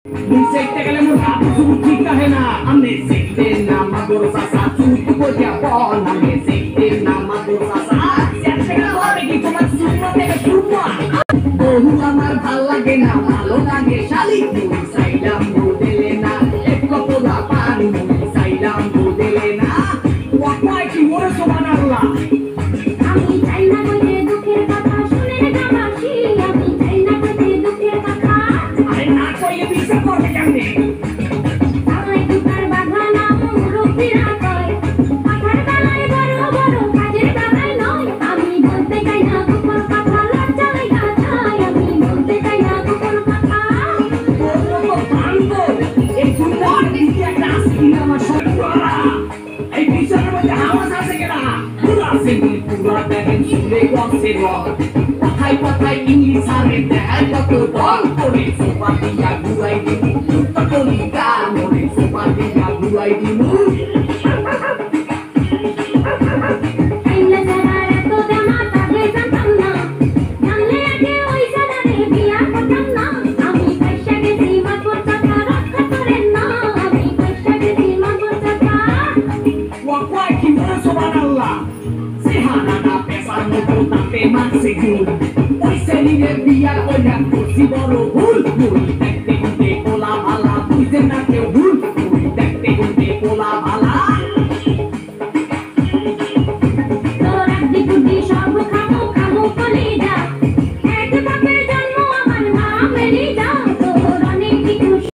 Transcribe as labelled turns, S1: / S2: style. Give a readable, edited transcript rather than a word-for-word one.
S1: Sekte gale mo rato suci kahena amne sekte nama dosa satu ko japon amne sekte nama dosa sa sekte gale hore ki তোমার সুন্নাত থেকে সুন্নাত বহু আমার ভাল লাগে না ভালো লাগে শালি তুমি সাইলাম বদলে না এক কপড়া পানি সাইলাম বদলে না ওয়াই কি ওরে সুবহানাল্লাহ
S2: আমি চাই না কইতে দুঃখের কথা শুনে জামাসি আমি চাই না কইতে দুঃখের কথা
S1: আরে না কইলে বিচার করবে কেমনে
S2: তাই দুটার বাগানা মুরব্বিরা কয় পাখার বেলায় বড় বড় কাজের বেলায় নয় আমি বলতে চাই না গোপন কথা লজ্জা লাগা যায় আমি বলতে চাই না গোপন কথা
S1: বললো তো পারবো এই সুন্দর নিচে একটা আসকি আমার সরকারা এই বিচারের মধ্যে আওয়াজ আছে কিনা পুরা সিঙ্গি পুরা দেখেন শুনে গছে রক কথায় কথায় ইংলিশ আরে দেয় কত বল করে সোপা দিয়া ঘুরাই দিবি কত লিকা মনে সোপা দিয়া ঘুরাই দিবি
S2: আইলা যারা এত জানা তাকে জানতাম না জানলে আগে ওই জানারে বিয়া করতাম না আমি পয়সা গেছি মাতবর টাকা রক্ষা করেন না আমি পয়সা গেছি মাতবর টাকা
S1: ওয়াই কি ওরে সুবহানাল্লাহ সেহানা না পেশার মতো তাতে মানছে গুণ ওই সেলিনের বিয়ার ওই না করছি বড় ভুল ভুল দেখতে দেখতে কোলা ভালা বুঝতে না কেউ ভুল